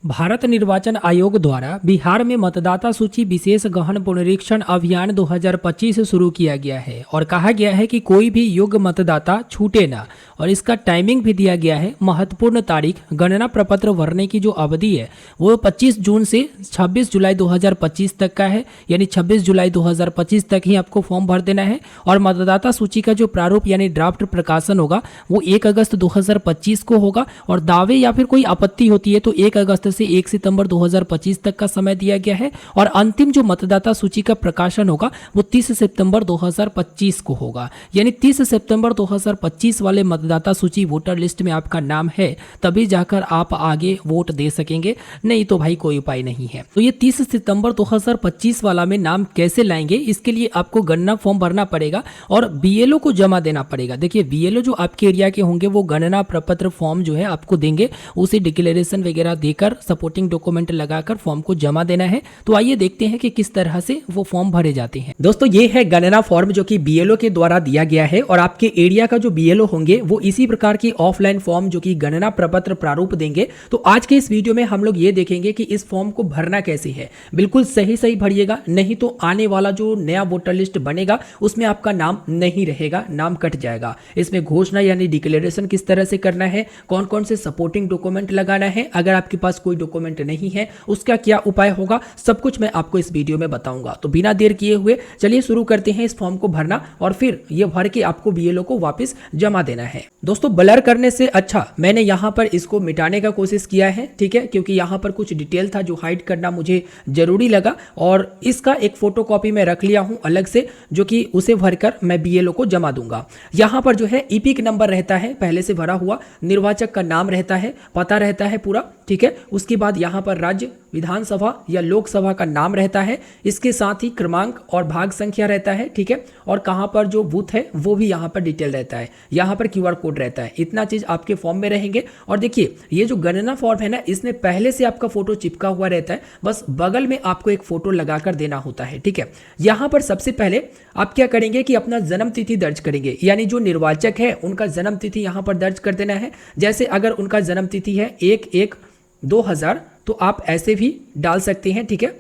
भारत निर्वाचन आयोग द्वारा बिहार में मतदाता सूची विशेष गहन पुनरीक्षण अभियान 2025 शुरू किया गया है और कहा गया है कि कोई भी योग्य मतदाता छूटे ना। और इसका टाइमिंग भी दिया गया है। महत्वपूर्ण तारीख गणना प्रपत्र भरने की जो अवधि है वो 25 जून से 26 जुलाई 2025 तक का है, यानी 26 जुलाई 2025 तक ही आपको फॉर्म भर देना है। और मतदाता सूची का जो प्रारूप यानी ड्राफ्ट प्रकाशन होगा वो 1 अगस्त 2025 को होगा। और दावे या फिर कोई आपत्ति होती है तो 1 अगस्त से 1 सितंबर 2025 तक का समय दिया गया है। और अंतिम जो मतदाता सूची का प्रकाशन होगा वो 30 सितंबर 2025 को होगा। यानी 30 सितंबर 2025 वाले मतदाता सूची वोटर लिस्ट में आपका नाम है तभी जाकर आप आगे वोट दे सकेंगे, नहीं तो भाई कोई उपाय नहीं है। तो ये 30 सितंबर 2025 वाला में नाम कैसे लाएंगे, इसके लिए आपको गणना फॉर्म भरना पड़ेगा और बीएलओ को जमा देना पड़ेगा। देखिए बीएलओ जो आपके एरिया के होंगे वो गणना प्रपत्र फॉर्म जो है आपको देंगे, उसे डिक्लेरेशन वगैरह देकर सपोर्टिंग डॉक्यूमेंट लगाकर फॉर्म को जमा देना है। तो आइए देखते हैं कि किस तरह से वो फॉर्म भरे जाते हैं। दोस्तों ये है गणना फॉर्म जो कि बीएलओ के द्वारा दिया गया है और आपके एरिया का जो बीएलओ होंगे वो इसी प्रकार की ऑफलाइन फॉर्म जो कि गणना प्रपत्र प्रारूप देंगे। तो आज के इस वीडियो में हम लोग ये देखेंगे कि इस फॉर्म को भरना कैसे है। बिल्कुल सही सही भरिएगा, नहीं तो आने वाला जो नया वोटर लिस्ट बनेगा उसमें आपका नाम नहीं रहेगा, नाम कट जाएगा। इसमें घोषणा यानी डिक्लेरेशन किस तरह से करना है, कौन कौन से सपोर्टिंग डॉक्यूमेंट लगाना है, अगर आपके पास कोई डॉक्यूमेंट नहीं है उसका क्या उपाय होगा, सब कुछ मैं आपको इस वीडियो में बताऊंगा। तो बिना देर किए हुए चलिए शुरू करते हैं इस फॉर्म को भरना और फिर ये भर के आपको बीएलओ को वापस जमा देना है। दोस्तों ब्लर करने से अच्छा मैंने यहाँ पर इसको मिटाने का कोशिश किया है, ठीक है, क्योंकि यहाँ पर कुछ डिटेल था जो हाइड करना मुझे जरूरी लगा और इसका एक फोटोकॉपी मैं रख लिया हूँ अलग से, जो कि उसे भरकर मैं बीएलओ को जमा दूंगा। यहाँ पर जो है ईपिक नंबर रहता है पहले से भरा हुआ, निर्वाचक का नाम रहता है, पता रहता है पूरा, ठीक है। उसके बाद यहाँ पर राज्य, विधानसभा या लोकसभा का नाम रहता है, इसके साथ ही क्रमांक और भाग संख्या रहता है, ठीक है। और कहाँ पर जो बूथ है वो भी यहाँ पर डिटेल रहता है, यहाँ पर क्यूआर कोड रहता है। इतना चीज आपके फॉर्म में रहेंगे। और देखिए ये जो गणना फॉर्म है ना, इसमें पहले से आपका फोटो चिपका हुआ रहता है, बस बगल में आपको एक फोटो लगाकर देना होता है, ठीक है। यहाँ पर सबसे पहले आप क्या करेंगे कि अपना जन्म तिथि दर्ज करेंगे, यानी जो निर्वाचक है उनका जन्म तिथि यहाँ पर दर्ज कर देना है। जैसे अगर उनका जन्म तिथि है 1/1/2000 तो आप ऐसे भी डाल सकते हैं, ठीक है।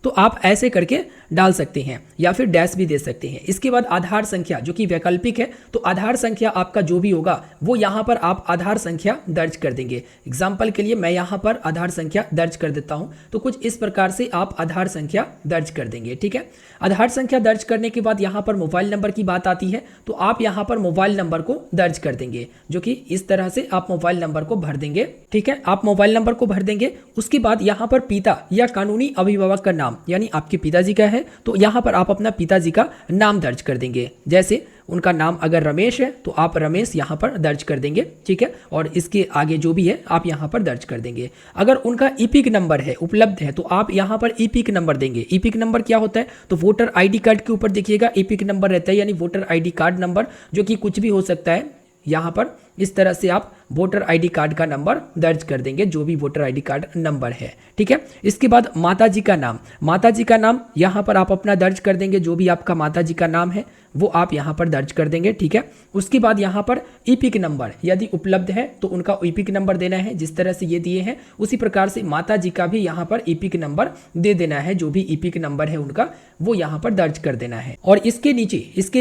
तो आप ऐसे करके डाल सकते हैं या फिर डैश भी दे सकते हैं। इसके बाद आधार संख्या जो कि वैकल्पिक है, तो आधार संख्या आपका जो भी होगा वो यहाँ पर आप आधार संख्या दर्ज कर देंगे। एग्जाम्पल के लिए मैं यहाँ पर आधार संख्या दर्ज कर देता हूँ, तो कुछ इस प्रकार से आप आधार संख्या दर्ज कर देंगे, ठीक है। आधार संख्या दर्ज करने के बाद यहाँ पर मोबाइल नंबर की बात आती है, तो आप यहाँ पर मोबाइल नंबर को दर्ज कर देंगे, जो कि इस तरह से आप मोबाइल नंबर को भर देंगे, ठीक है। आप मोबाइल नंबर को भर देंगे। उसके बाद यहाँ पर पिता या कानूनी अभिभावक का नाम यानी आपके पिताजी का है तो यहाँ पर आप अपना पिताजी का नाम दर्ज कर देंगे। जैसे उनका नाम अगर रमेश है तो आप रमेश यहाँ पर दर्ज कर देंगे, ठीक है। और इसके आगे जो भी है आप यहाँ पर दर्ज कर देंगे। अगर उनका ईपिक नंबर है उपलब्ध है तो आप यहाँ पर ईपिक नंबर देंगे। ईपिक नंबर क्या होता है, तो वोटर आईडी कार्ड के ऊपर देखिएगा ईपिक नंबर रहता है, यानी वोटर आईडी कार्ड नंबर, जो कि कुछ भी हो सकता है। यहाँ पर इस तरह से आप वोटर आईडी कार्ड का नंबर दर्ज कर देंगे, जो भी वोटर आईडी कार्ड नंबर है, ठीक है। इसके बाद माताजी का नाम, माताजी का नाम यहाँ पर आप अपना दर्ज कर देंगे, जो भी आपका माताजी का नाम है वो आप यहाँ पर दर्ज कर देंगे, ठीक है। उसके बाद यहाँ पर ईपिक नंबर यदि उपलब्ध है तो उनका ईपिक नंबर देना है, जिस तरह से ये दिए हैं उसी प्रकार से माताजी का भी यहाँ पर ईपिक नंबर दे देना है, जो भी ईपिक नंबर है उनका वो यहाँ पर दर्ज कर देना है। और इसके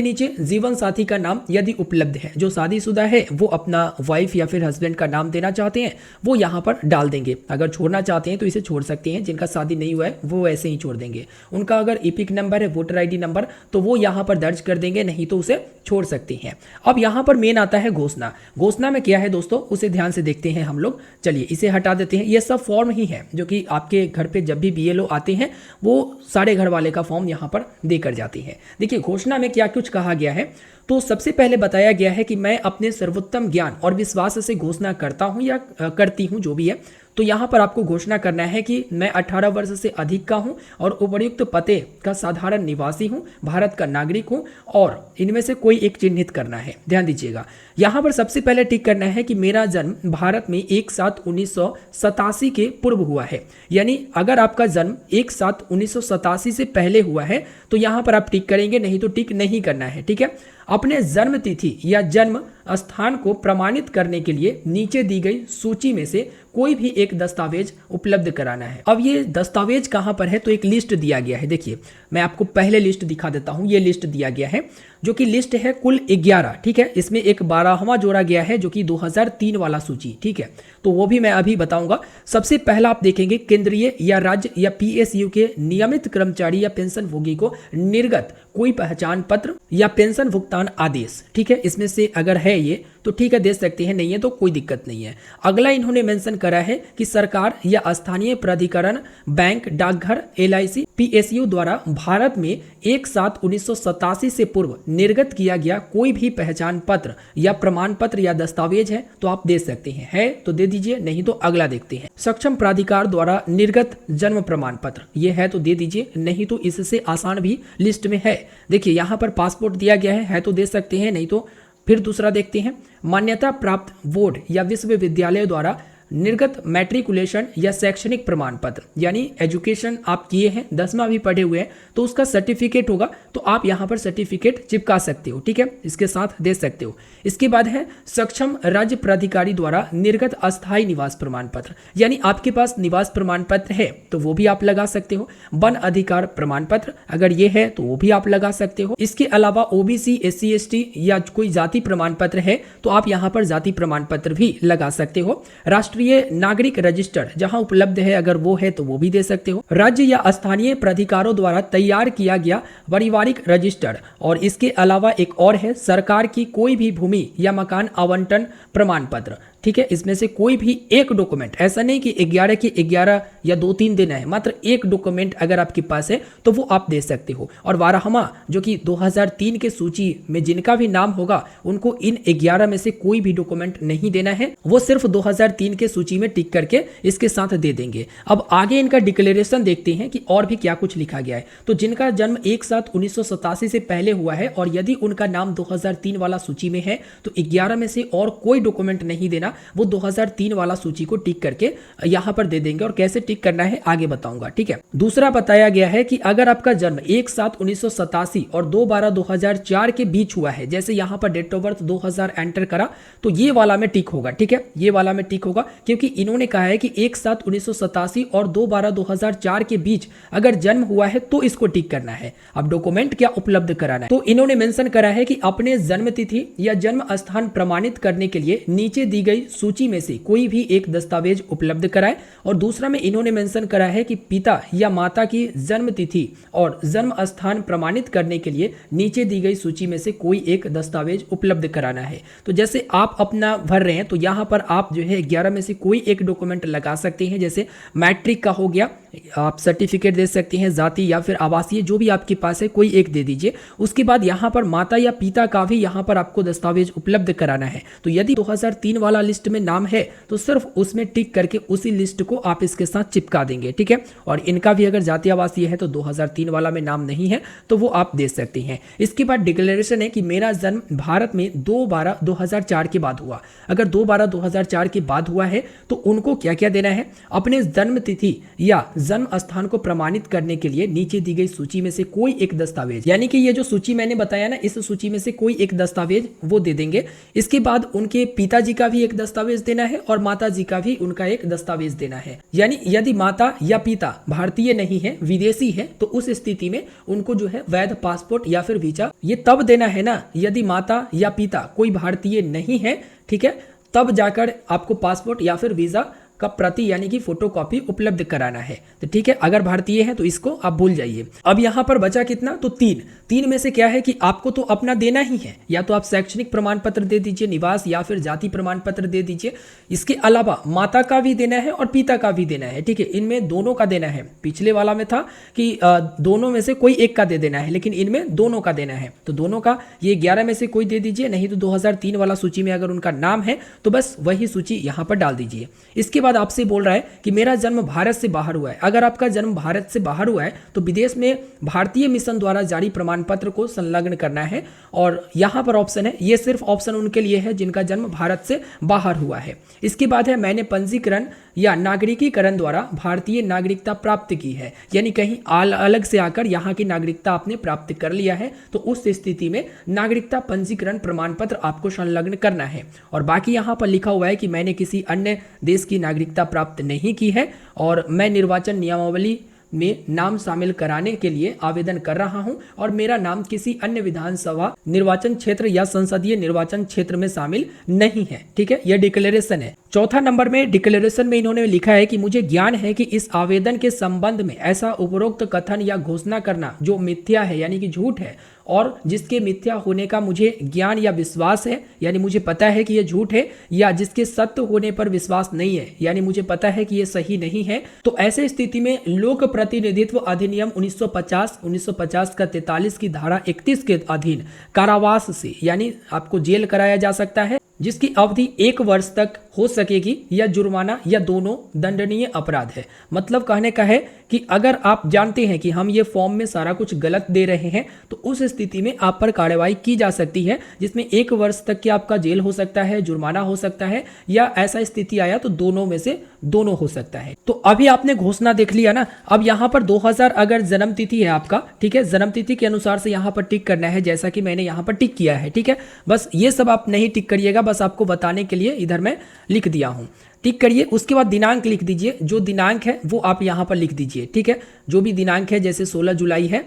नीचे जीवन साथी का नाम यदि उपलब्ध है, जो शादीशुदा है वो अपना वाइफ या फिर हस्बैंड का नाम देना चाहते हैं वो यहाँ पर डाल देंगे। अगर छोड़ना चाहते हैं तो इसे छोड़ सकते हैं, जिनका शादी नहीं हुआ है वो ऐसे ही छोड़ देंगे। उनका अगर ईपिक नंबर है वोटर आईडी नंबर तो वो यहाँ पर दर्ज कर देंगे, नहीं तो उसे छोड़ सकते हैं। अब यहाँ पर मेन आता है घोषणा। घोषणा में क्या है दोस्तों उसे ध्यान से देखते हैं हम लोग। चलिए इसे हटा देते हैं। ये सब फॉर्म ही है जो कि आपके घर पे जब भी बीएलओ आते हैं वो सारे घर वाले का फॉर्म यहाँ पर देकर जाते हैं। देखिए घोषणा में क्या कुछ कहा गया है, तो सबसे पहले बताया गया है कि मैं अपने सर्वोत्तम ज्ञान और विश्वास से घोषणा करता हूं या करती हूं, जो भी है। तो यहाँ पर आपको घोषणा करना है कि मैं 18 वर्ष से अधिक का हूं और उपर्युक्त पते का साधारण निवासी हूं, भारत का नागरिक हूं, और इनमें से कोई एक चिन्हित करना है। ध्यान दीजिएगा, यहाँ पर सबसे पहले टिक करना है कि मेरा जन्म भारत में 1/7/1987 के पूर्व हुआ है। यानी अगर आपका जन्म 1/7/1987 से पहले हुआ है तो यहाँ पर आप टिक करेंगे, नहीं तो टिक नहीं करना है, ठीक है। अपने जन्म तिथि या जन्म स्थान को प्रमाणित करने के लिए नीचे दी गई सूची में से कोई भी एक दस्तावेज उपलब्ध कराना है। अब ये दस्तावेज कहाँ पर है, तो एक लिस्ट दिया गया है। देखिए मैं आपको पहले लिस्ट दिखा देता हूँ। ये लिस्ट दिया गया है जो कि लिस्ट है कुल 11, ठीक है। इसमें एक 12वां जोड़ा गया है जो कि 2003 वाला सूची, ठीक है। तो वो भी मैं अभी बताऊंगा। सबसे पहला आप देखेंगे केंद्रीय या राज्य या पीएसयू के नियमित कर्मचारी या पेंशन भोगी को निर्गत कोई पहचान पत्र या पेंशन भुगतान आदेश, ठीक है। इसमें से अगर है ये तो ठीक है, दे सकते हैं, नहीं है तो कोई दिक्कत नहीं है। अगला इन्होंने मेंशन करा है कि सरकार या स्थानीय प्राधिकरण, बैंक, डाकघर, एलआईसी, पीएसयू द्वारा भारत में 1/7/1987 से पूर्व निर्गत किया गया कोई भी पहचान पत्र या प्रमाण पत्र या दस्तावेज है तो आप दे सकते हैं। है तो दे दीजिए, नहीं तो अगला देखते हैं। सक्षम प्राधिकार द्वारा निर्गत जन्म प्रमाण पत्र, ये है तो दे दीजिए, नहीं तो इससे आसान भी लिस्ट में है। देखिए यहाँ पर पासपोर्ट दिया गया है तो दे सकते हैं, नहीं तो फिर दूसरा देखते हैं। मान्यता प्राप्त बोर्ड या विश्वविद्यालय द्वारा निर्गत मैट्रिकुलेशन या शैक्षणिक प्रमाण पत्र, यानी एजुकेशन आप किए हैं, 10वां भी पढ़े हुए हैं तो उसका सर्टिफिकेट होगा, तो आप यहाँ पर सर्टिफिकेट चिपका सकते हो, ठीक है, इसके साथ दे सकते हो। इसके बाद है सक्षम राज्य प्राधिकारी द्वारा निर्गत अस्थायी निवास प्रमाण पत्र, यानी आपके पास निवास प्रमाण पत्र है तो वो भी आप लगा सकते हो। वन अधिकार प्रमाण पत्र अगर ये है तो वो भी आप लगा सकते हो। इसके अलावा ओबीसी, SC, ST या कोई जाति प्रमाण पत्र है तो आप यहाँ पर जाति प्रमाण पत्र भी लगा सकते हो। राष्ट्रीय नागरिक रजिस्टर जहां उपलब्ध है अगर वो है तो वो भी दे सकते हो। राज्य या स्थानीय प्राधिकारों द्वारा तैयार किया गया पारिवारिक रजिस्टर, और इसके अलावा एक और है सरकार की कोई भी भूमि या मकान आवंटन प्रमाण पत्र, ठीक है। इसमें से कोई भी एक डॉक्यूमेंट, ऐसा नहीं कि 11 के 11 या 2-3 देना है, मात्र एक डॉक्यूमेंट अगर आपके पास है तो वो आप दे सकते हो। और 12वां जो कि 2003 के सूची में जिनका भी नाम होगा उनको इन 11 में से कोई भी डॉक्यूमेंट नहीं देना है, वो सिर्फ 2003 के सूची में टिक करके इसके साथ दे देंगे। अब आगे इनका डिक्लेरेशन देखते हैं कि और भी क्या कुछ लिखा गया है। तो जिनका जन्म 1/7/1987 से पहले हुआ है और यदि उनका नाम 2003 वाला सूची में है तो 11 में से और कोई डॉक्यूमेंट नहीं देना, वो 2003 वाला सूची को टिक करके यहां पर दे देंगे। और कैसे टिक करना है आगे बताऊंगा, ठीक है। दूसरा बताया गया है कि अगर आपका जन्म 1/7/1987 और 2/12/2004 के बीच हुआ है, जैसे यहां पर डेट ऑफ बर्थ 2000 एंटर करा तो ये वाला में टिक होगा, ठीक है, ये वाला में टिक होगा, क्योंकि इन्होंने कहा है कि 1/7/1987 और 2/12/2004 के बीच अगर जन्म हुआ है तो इसको टिक करना है। अब डॉक्यूमेंट क्या उपलब्ध कराना है, तो इन्होंने मेंशन करा है कि अपने जन्म तिथि या जन्म स्थान प्रमाणित करने के लिए नीचे दी गई सूची में से कोई भी एक दस्तावेज उपलब्ध कराए। और दूसरा में इन्होंने मेंशन करा है कि पिता या माता की जन्म तिथि और जन्म स्थान प्रमाणित करने के लिए नीचे दी गई सूची में से कोई एक दस्तावेज उपलब्ध कराना है। तो जैसे आप अपना भर रहे हैं तो यहाँ पर आप जो है 11 में से कोई एक डॉक्यूमेंट लगा सकते हैं, जैसे मैट्रिक का हो गया, आप सर्टिफिकेट दे सकते हैं, जाति या फिर आवासीय जो भी आपके पास है कोई एक दे दीजिए। उसके बाद यहाँ पर माता या पिता का भी यहाँ पर आपको दस्तावेज उपलब्ध कराना है। तो यदि 2003 वाला लिस्ट में नाम है तो सिर्फ उसमें टिक करके उसी लिस्ट को आप इसके साथ चिपका देंगे, ठीक है। और इनका भी अगर जाति आवासीय है तो 2003 वाला में नाम नहीं है तो वो आप दे सकते हैं। इसके बाद डिक्लेरेशन है कि मेरा जन्म भारत में 2/12/2004 के बाद हुआ। अगर 2/12/2004 के बाद हुआ है तो उनको क्या क्या देना है, अपने जन्म तिथि या जन्म स्थान को प्रमाणित करने के लिए नीचे दी गई सूची में से कोई एक दस्तावेज, यानी कि ये जो सूची मैंने बताया ना, इस सूची में से कोई एक दस्तावेज वो दे देंगे। इसके बाद उनके पिताजी का भी एक दस्तावेज देना है और माता जी का भी उनका एक दस्तावेज देना है। यानी यदि माता या पिता भारतीय नहीं है, विदेशी है, तो उस स्थिति में उनको जो है वैध पासपोर्ट या फिर वीजा ये तब देना है ना, यदि माता या पिता कोई भारतीय नहीं है, ठीक है, तब जाकर आपको पासपोर्ट या फिर वीजा का प्रति यानी कि फोटोकॉपी उपलब्ध कराना है। तो ठीक है, अगर भारतीय है तो इसको आप भूल जाइए। अब यहाँ पर बचा कितना, तो 3 में से क्या है कि आपको तो अपना देना ही है, या तो आप शैक्षणिक प्रमाण पत्र दे दीजिए, निवास या फिर जाति प्रमाण पत्र दे दीजिए। इसके अलावा माता का भी देना है और पिता का भी देना है, ठीक है, इनमें दोनों का देना है। पिछले वाला में था कि दोनों में से कोई एक का दे देना है, लेकिन इनमें दोनों का देना है। तो दोनों का ये 11 में से कोई दे दीजिए, नहीं तो 2003 वाला सूची में अगर उनका नाम है तो बस वही सूची यहाँ पर डाल दीजिए। इसके बाद आपसे बोल रहा है कि मेरा जन्म भारत से बाहर हुआ है। अगर आपका जन्म भारत से बाहर हुआ है तो विदेश में भारतीय मिशन द्वारा जारी प्रमाण पत्र को संलग्न करना है। और यहां पर ऑप्शन है, ये सिर्फ ऑप्शन उनके लिए है जिनका जन्म भारत से बाहर हुआ है। इसके बाद है मैंने पंजीकरण या नागरिकीकरण द्वारा भारतीय नागरिकता प्राप्त की है, यानी कहीं अलग से आकर यहाँ की नागरिकता आपने प्राप्त कर लिया है, तो उस स्थिति में नागरिकता पंजीकरण प्रमाण पत्र आपको संलग्न करना है। और बाकी यहाँ पर लिखा हुआ है कि मैंने किसी अन्य देश की नागरिकता प्राप्त नहीं की है और मैं निर्वाचन नियमावली में नाम शामिल कराने के लिए आवेदन कर रहा हूं और मेरा नाम किसी अन्य विधानसभा निर्वाचन क्षेत्र या संसदीय निर्वाचन क्षेत्र में शामिल नहीं है। ठीक है, यह डिक्लेरेशन है। चौथा नंबर में डिक्लेरेशन में इन्होंने लिखा है कि मुझे ज्ञान है कि इस आवेदन के संबंध में ऐसा उपरोक्त कथन या घोषणा करना जो मिथ्या है यानी कि झूठ है और जिसके मिथ्या होने का मुझे ज्ञान या विश्वास है, यानी मुझे पता है कि यह झूठ है, या जिसके सत्य होने पर विश्वास नहीं है, यानी मुझे पता है कि यह सही नहीं है, तो ऐसे स्थिति में लोक प्रतिनिधित्व अधिनियम 1950 का 43 की धारा 31 के अधीन कारावास से यानी आपको जेल कराया जा सकता है, जिसकी अवधि 1 वर्ष तक हो सकेगी, या जुर्माना या दोनों दंडनीय अपराध है। मतलब कहने का है कि अगर आप जानते हैं कि हम ये फॉर्म में सारा कुछ गलत दे रहे हैं तो उस स्थिति में आप पर कार्रवाई की जा सकती है, जिसमें 1 वर्ष तक की आपका जेल हो सकता है, जुर्माना हो सकता है, या ऐसा स्थिति आया तो दोनों में से दोनों हो सकता है। तो अभी आपने घोषणा देख लिया ना। अब यहाँ पर 2000 अगर जन्म तिथि है आपका, ठीक है, जन्म तिथि के अनुसार से यहाँ पर टिक करना है, जैसा कि मैंने यहाँ पर टिक किया है। ठीक है, बस ये सब आप नहीं टिक करिएगा, बस आपको बताने के लिए इधर मैं लिख दिया हूँ। टिक करिए, उसके बाद दिनांक लिख दीजिए, जो दिनांक है वो आप यहाँ पर लिख दीजिए। ठीक है, जो भी दिनांक है, जैसे 16 जुलाई है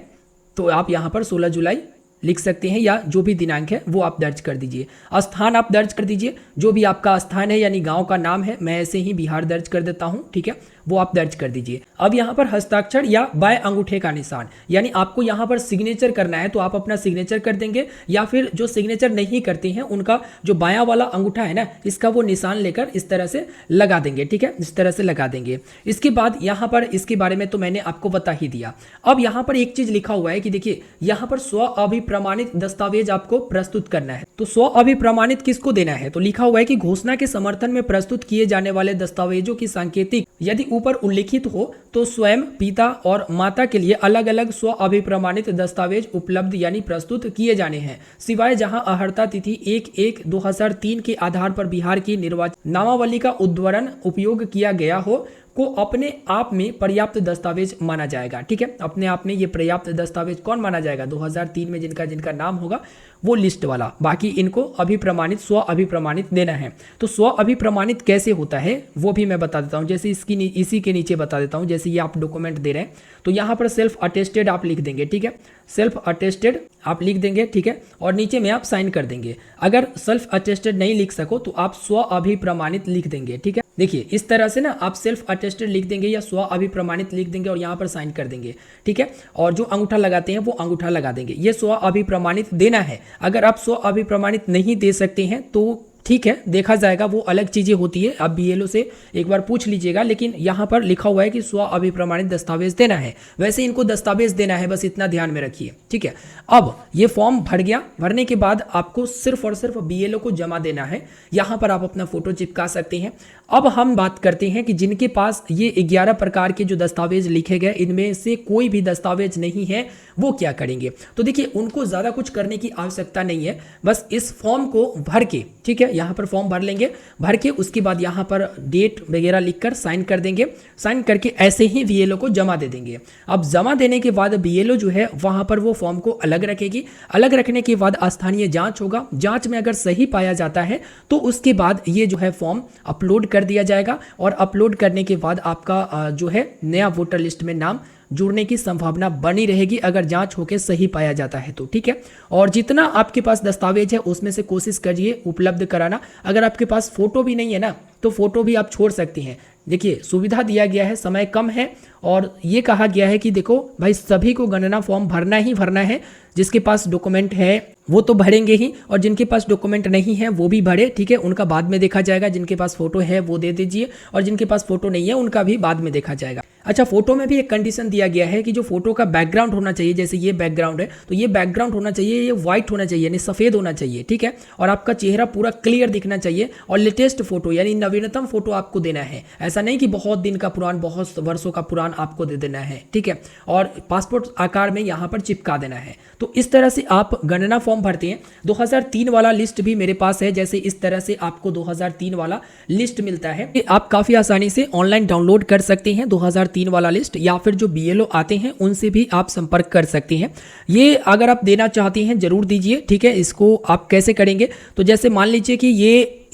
तो आप यहाँ पर 16 जुलाई लिख सकते हैं, या जो भी दिनांक है वो आप दर्ज कर दीजिए। स्थान आप दर्ज कर दीजिए, जो भी आपका स्थान है यानी गांव का नाम है, मैं ऐसे ही बिहार दर्ज कर देता हूं। ठीक है, वो आप दर्ज कर दीजिए। अब यहाँ पर हस्ताक्षर या बाएं अंगूठे का निशान, यानी आपको यहाँ पर सिग्नेचर करना है तो आप अपना सिग्नेचर कर देंगे, या फिर जो सिग्नेचर नहीं करते हैं उनका जो बायां वाला अंगूठा है ना, इसका वो निशान लेकर इस तरह से लगा देंगे। ठीक है, इस तरह से लगा देंगे। इसके बाद यहाँ पर इसके बारे में तो मैंने आपको बता ही दिया। अब यहाँ पर एक चीज लिखा हुआ है कि देखिए यहाँ पर स्व अभिप्रमाणित दस्तावेज आपको प्रस्तुत करना है। तो स्व अभिप्रमाणित किसको देना है, तो लिखा हुआ है कि घोषणा के समर्थन में प्रस्तुत किए जाने वाले दस्तावेजों की सांकेतिक यदि ऊपर उल्लिखित हो तो स्वयं पिता और माता के लिए अलग अलग स्व अभिप्रमाणित दस्तावेज उपलब्ध यानी प्रस्तुत किए जाने हैं, सिवाय जहां अहर्ता तिथि 1/1/2003 के आधार पर बिहार की निर्वाचन नामावली का उद्धरण उपयोग किया गया हो को अपने आप में पर्याप्त दस्तावेज माना जाएगा। ठीक है, अपने आप में ये पर्याप्त दस्तावेज कौन माना जाएगा, 2003 में जिनका जिनका नाम होगा वो लिस्ट वाला। बाकी इनको अभिप्रमाणित स्व अभिप्रमाणित देना है। तो स्व अभिप्रमाणित कैसे होता है वो भी मैं बता देता हूँ, जैसे इसी के नीचे बता देता हूँ। जैसे ये आप डॉक्यूमेंट दे रहे हैं तो यहाँ पर सेल्फ अटेस्टेड आप लिख देंगे। ठीक है, सेल्फ अटेस्टेड आप लिख देंगे। ठीक है, और नीचे में आप साइन कर देंगे। अगर सेल्फ अटेस्टेड नहीं लिख सको तो आप स्व अभिप्रमाणित लिख देंगे। ठीक है, देखिए इस तरह से ना आप सेल्फ अटेस्टेड लिख देंगे या स्व अभिप्रमाणित लिख देंगे और यहाँ पर साइन कर देंगे। ठीक है, और जो अंगूठा लगाते हैं वो अंगूठा लगा देंगे। ये स्व अभिप्रमाणित देना है। अगर आप स्व अभिप्रमाणित नहीं दे सकते हैं तो ठीक है, देखा जाएगा, वो अलग चीजें होती है। आप बीएलओ से एक बार पूछ लीजिएगा, लेकिन यहाँ पर लिखा हुआ है कि स्व अभिप्रमाणित दस्तावेज देना है। वैसे इनको दस्तावेज देना है, बस इतना ध्यान में रखिए। ठीक है, अब ये फॉर्म भर गया। भरने के बाद आपको सिर्फ और सिर्फ बीएलओ को जमा देना है। यहाँ पर आप अपना फोटो चिपका सकते हैं। अब हम बात करते हैं कि जिनके पास ये 11 प्रकार के जो दस्तावेज लिखे गए, इनमें से कोई भी दस्तावेज नहीं है, वो क्या करेंगे। तो देखिए उनको ज़्यादा कुछ करने की आवश्यकता नहीं है, बस इस फॉर्म को भर के, ठीक है, यहाँ पर फॉर्म भर लेंगे। भर के उसके बाद यहाँ पर डेट वगैरह लिखकर साइन कर देंगे। साइन करके ऐसे ही बीएलओ को जमा दे देंगे। अब जमा देने के बाद बीएलओ जो है वहाँ पर वो फॉर्म को अलग रखेगी। अलग रखने के बाद स्थानीय जाँच होगा। जाँच में अगर सही पाया जाता है तो उसके बाद ये जो है फॉर्म अपलोड कर दिया जाएगा, और अपलोड करने के बाद आपका जो है नया वोटर लिस्ट में नाम जुड़ने की संभावना बनी रहेगी, अगर जांच होकर सही पाया जाता है तो। ठीक है, और जितना आपके पास दस्तावेज है उसमें से कोशिश करिए उपलब्ध कराना। अगर आपके पास फोटो भी नहीं है ना तो फोटो भी आप छोड़ सकते हैं। देखिए सुविधा दिया गया है, समय कम है, और ये कहा गया है कि देखो भाई सभी को गणना फॉर्म भरना ही भरना है। जिसके पास डॉक्यूमेंट है वो तो भरेंगे ही, और जिनके पास डॉक्यूमेंट नहीं है वो भी भरे। ठीक है, उनका बाद में देखा जाएगा। जिनके पास फोटो है वो दे दीजिए, और जिनके पास फोटो नहीं है उनका भी बाद में देखा जाएगा। अच्छा, फोटो में भी एक कंडीशन दिया गया है कि जो फोटो का बैकग्राउंड होना चाहिए, जैसे ये बैकग्राउंड है तो ये बैकग्राउंड होना चाहिए, ये व्हाइट होना चाहिए यानी सफ़ेद होना चाहिए, ठीक है। और आपका चेहरा पूरा क्लियर दिखना चाहिए और लेटेस्ट फोटो यानी नवीनतम फोटो आपको देना है। ऐसा नहीं कि बहुत दिन का पुरान, बहुत वर्षों का पुरान आपको दे देना है, ठीक है। और पासपोर्ट आकार में यहाँ पर चिपका देना है। तो इस तरह से आप गणना फॉर्म भरते हैं। 2003 वाला लिस्ट भी मेरे पास है, जैसे इस तरह से आपको 2003 वाला लिस्ट मिलता है। आप काफ़ी आसानी से ऑनलाइन डाउनलोड कर सकते हैं 2003 वाला लिस्ट, या फिर जो BLO आते हैं उनसे भी आप संपर्क कर सकते हैं। ये अगर आप देना चाहते हैं जरूर दीजिए, ठीक है। इसको आप कैसे करेंगे, तो जैसे मान लीजिए कि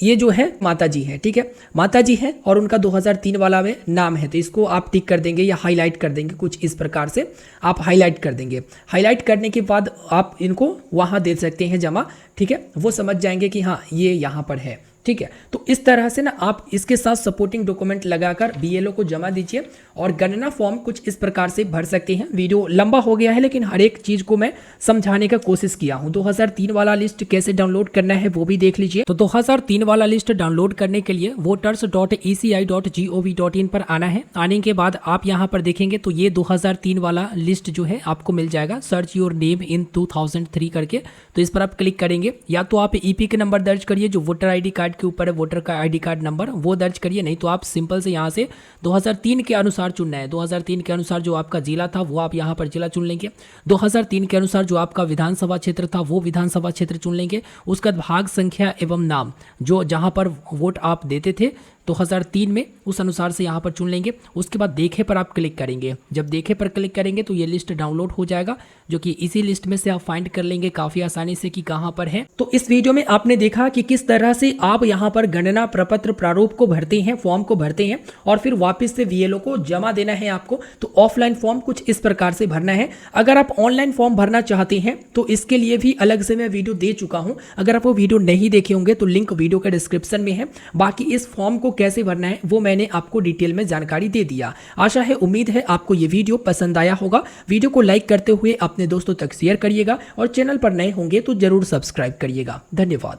ये जो है माता जी है, ठीक है, माता जी है और उनका 2003 वाला में नाम है, तो इसको आप टिक कर देंगे या हाईलाइट कर देंगे, कुछ इस प्रकार से आप हाईलाइट कर देंगे। हाईलाइट करने के बाद आप इनको वहाँ दे सकते हैं जमा, ठीक है। वो समझ जाएंगे कि हाँ ये यहाँ पर है, ठीक है। तो इस तरह से ना आप इसके साथ सपोर्टिंग डॉक्यूमेंट लगाकर BLO को जमा दीजिए और गणना फॉर्म कुछ इस प्रकार से भर सकते हैं। वीडियो लंबा हो गया है लेकिन हर एक चीज को मैं समझाने का कोशिश किया हूं। 2003 वाला लिस्ट कैसे डाउनलोड करना है वो भी देख लीजिए। तो 2003 वाला लिस्ट डाउनलोड करने के लिए voters.eci.gov.in पर आना है। आने के बाद आप यहाँ पर देखेंगे तो ये 2003 वाला लिस्ट जो है आपको मिल जाएगा, सर्च योर नेम इन 2003 करके। तो इस पर आप क्लिक करेंगे, या तो आप EP के नंबर दर्ज करिए जो वोटर ID कार्ड के ऊपर है, वोटर का ID कार्ड नंबर वो दर्ज करिए, नहीं तो आप सिंपल से यहाँ से 2003 के अनुसार चुनना है। 2003 के अनुसार जो आपका जिला था वो आप यहाँ पर जिला चुन लेंगे। 2003 के अनुसार जो आपका विधानसभा क्षेत्र था वो विधानसभा क्षेत्र चुन लेंगे। उसका भाग संख्या एवं नाम जो जहाँ पर वोट आप देते थे 2003 में, उस अनुसार से यहाँ पर चुन लेंगे। उसके बाद देखे पर आप क्लिक करेंगे। जब देखे पर क्लिक करेंगे तो ये लिस्ट डाउनलोड हो जाएगा, जो कि इसी लिस्ट में से आप फाइंड कर लेंगे काफ़ी आसानी से कि कहाँ पर है। तो इस वीडियो में आपने देखा कि किस तरह से आप यहाँ पर गणना प्रपत्र प्रारूप को भरते हैं, फॉर्म को भरते हैं और फिर वापस से BLO को जमा देना है आपको। तो ऑफलाइन फॉर्म कुछ इस प्रकार से भरना है। अगर आप ऑनलाइन फॉर्म भरना चाहते हैं तो इसके लिए भी अलग से मैं वीडियो दे चुका हूँ। अगर आप वो वीडियो नहीं देखे होंगे तो लिंक वीडियो के डिस्क्रिप्शन में है। बाकी इस फॉर्म को कैसे भरना है वो मैंने आपको डिटेल में जानकारी दे दिया। आशा है, उम्मीद है आपको ये वीडियो पसंद आया होगा। वीडियो को लाइक करते हुए अपने दोस्तों तक शेयर करिएगा और चैनल पर नए होंगे तो जरूर सब्सक्राइब करिएगा। धन्यवाद।